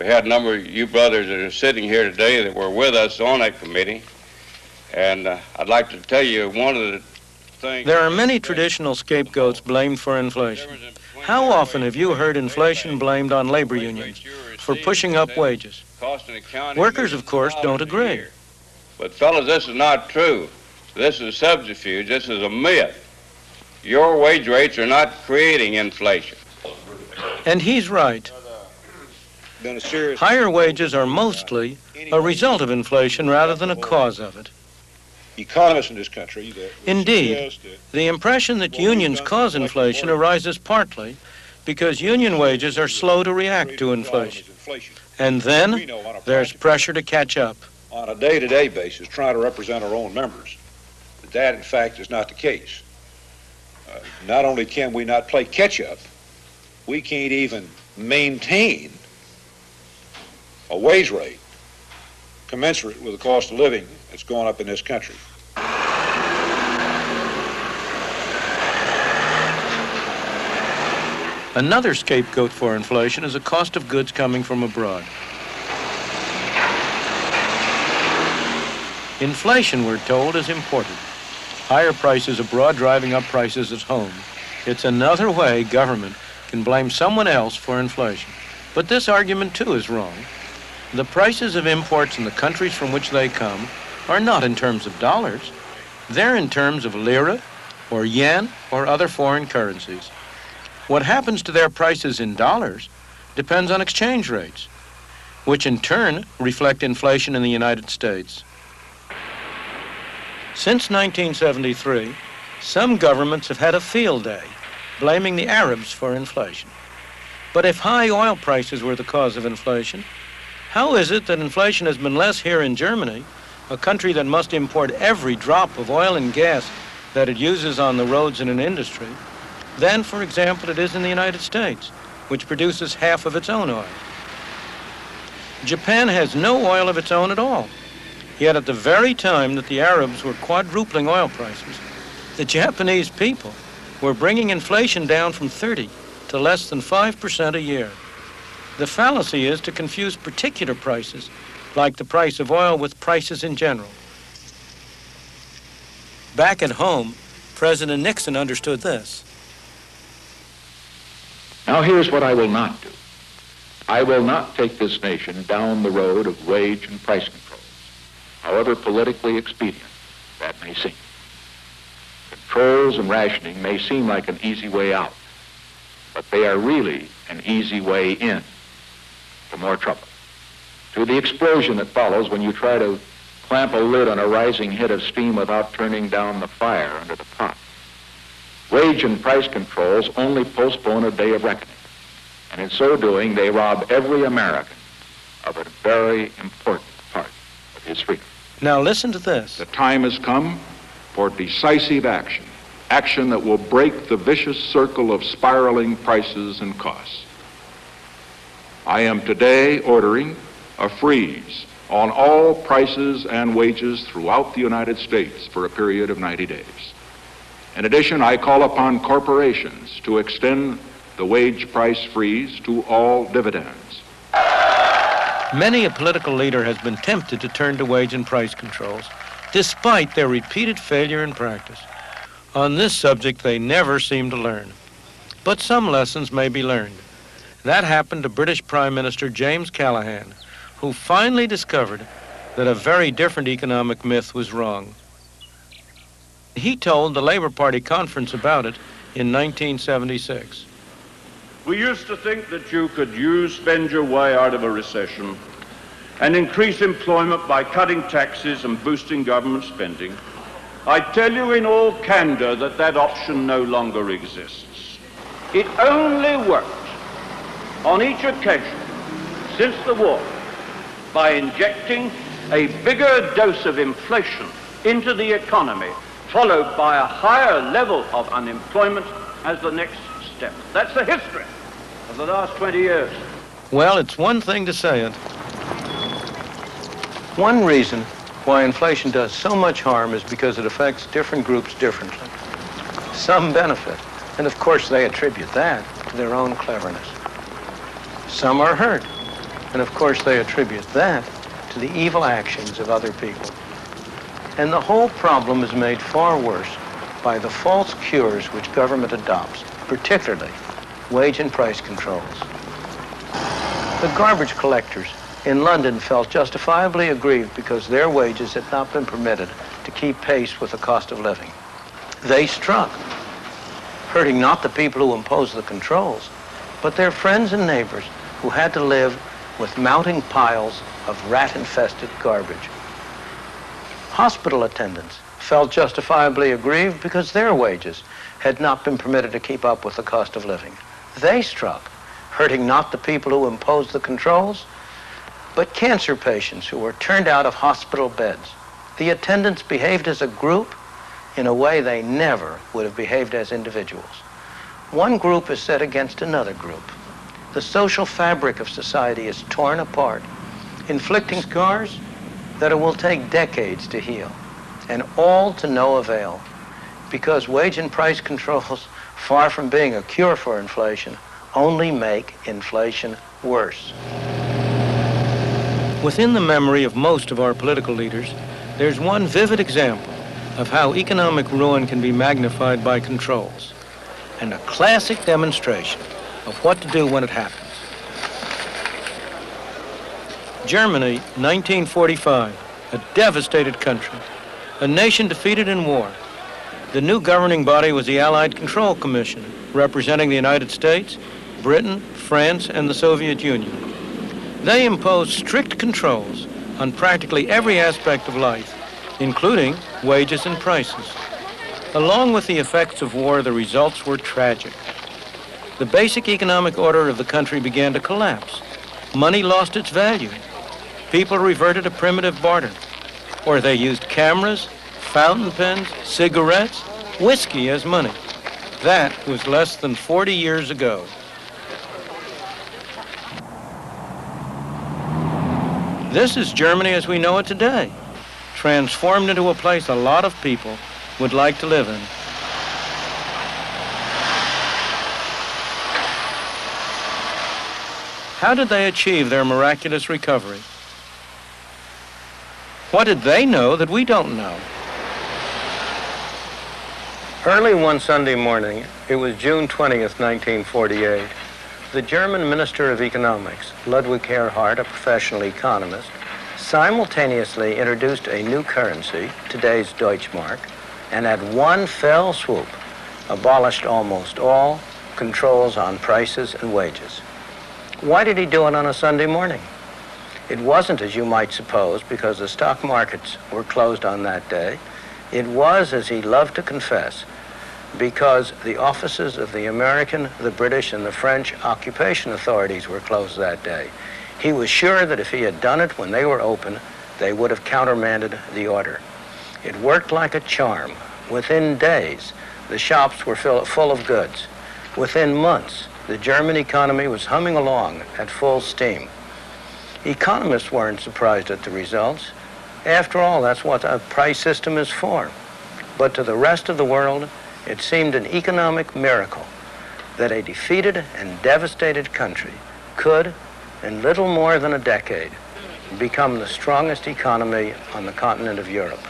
We had a number of you brothers that are sitting here today that were with us on that committee, and I'd like to tell you one of the things... There are many traditional scapegoats blamed for inflation. How often have you heard inflation blamed on labor unions for pushing up wages? Workers, of course, don't agree. But fellas, this is not true. This is a subterfuge. This is a myth. Your wage rates are not creating inflation. And he's right. Higher wages are mostly a result of inflation rather than a cause of it. Economists in this country... Indeed, the impression that unions cause inflation arises partly because union wages are slow to react to inflation. And then there's pressure to catch up. On a day-to-day basis, trying to represent our own members, that, in fact, is not the case. Not only can we not play catch-up, we can't even maintain a wage rate commensurate with the cost of living that's going up in this country. Another scapegoat for inflation is the cost of goods coming from abroad. Inflation, we're told, is imported. Higher prices abroad driving up prices at home. It's another way government can blame someone else for inflation. But this argument, too, is wrong. The prices of imports in the countries from which they come are not in terms of dollars. They're in terms of lira or yen or other foreign currencies. What happens to their prices in dollars depends on exchange rates, which in turn reflect inflation in the United States. Since 1973, some governments have had a field day blaming the Arabs for inflation. But if high oil prices were the cause of inflation, how is it that inflation has been less here in Germany, a country that must import every drop of oil and gas that it uses on the roads and in industry, than, for example, it is in the United States, which produces half of its own oil? Japan has no oil of its own at all. Yet at the very time that the Arabs were quadrupling oil prices, the Japanese people were bringing inflation down from 30 to less than 5% a year. The fallacy is to confuse particular prices, like the price of oil, with prices in general. Back at home, President Nixon understood this. Now here's what I will not do. I will not take this nation down the road of wage and price controls, however politically expedient that may seem. Controls and rationing may seem like an easy way out, but they are really an easy way in to more trouble, to the explosion that follows when you try to clamp a lid on a rising head of steam without turning down the fire under the pot. Wage and price controls only postpone a day of reckoning, and in so doing, they rob every American of a very important part of his freedom. Now listen to this. The time has come for decisive action, action that will break the vicious circle of spiraling prices and costs. I am today ordering a freeze on all prices and wages throughout the United States for a period of 90 days. In addition, I call upon corporations to extend the wage price freeze to all dividends. Many a political leader has been tempted to turn to wage and price controls, despite their repeated failure in practice. On this subject, they never seem to learn. But some lessons may be learned. That happened to British Prime Minister James Callaghan, who finally discovered that a very different economic myth was wrong. He told the Labour Party conference about it in 1976. We used to think that you could spend your way out of a recession and increase employment by cutting taxes and boosting government spending. I tell you in all candor that that option no longer exists. It only worked on each occasion since the war by injecting a bigger dose of inflation into the economy, followed by a higher level of unemployment as the next step. That's the history of the last 20 years. Well, it's one thing to say it. One reason why inflation does so much harm is because it affects different groups differently. Some benefit, and of course they attribute that to their own cleverness. Some are hurt, And of course, they attribute that to the evil actions of other people. And the whole problem is made far worse by the false cures which government adopts, particularly wage and price controls. The garbage collectors in London felt justifiably aggrieved because their wages had not been permitted to keep pace with the cost of living. They struck, hurting not the people who imposed the controls, but their friends and neighbors who had to live with mounting piles of rat-infested garbage. Hospital attendants felt justifiably aggrieved because their wages had not been permitted to keep up with the cost of living. They struck, hurting not the people who imposed the controls, but cancer patients who were turned out of hospital beds. The attendants behaved as a group in a way they never would have behaved as individuals. One group is set against another group. The social fabric of society is torn apart, inflicting scars that it will take decades to heal, and all to no avail, because wage and price controls, far from being a cure for inflation, only make inflation worse. Within the memory of most of our political leaders, there's one vivid example of how economic ruin can be magnified by controls, and a classic demonstration of what to do when it happens. Germany, 1945, a devastated country, a nation defeated in war. The new governing body was the Allied Control Commission, representing the United States, Britain, France, and the Soviet Union. They imposed strict controls on practically every aspect of life, including wages and prices. Along with the effects of war, the results were tragic. The basic economic order of the country began to collapse. Money lost its value. People reverted to primitive barter, or they used cameras, fountain pens, cigarettes, whiskey as money. That was less than 40 years ago. This is Germany as we know it today, transformed into a place a lot of people would like to live in. How did they achieve their miraculous recovery? What did they know that we don't know? Early one Sunday morning, it was June 20th, 1948, the German Minister of Economics, Ludwig Erhard, a professional economist, simultaneously introduced a new currency, today's Deutschmark, and at one fell swoop abolished almost all controls on prices and wages. Why did he do it on a Sunday morning? It wasn't, as you might suppose, because the stock markets were closed on that day. It was, as he loved to confess, because the offices of the American, the British, and the French occupation authorities were closed that day. He was sure that if he had done it when they were open, they would have countermanded the order. It worked like a charm. Within days, the shops were full of goods. Within months, the German economy was humming along at full steam. Economists weren't surprised at the results. After all, that's what a price system is for. But to the rest of the world, it seemed an economic miracle that a defeated and devastated country could, in little more than a decade, become the strongest economy on the continent of Europe.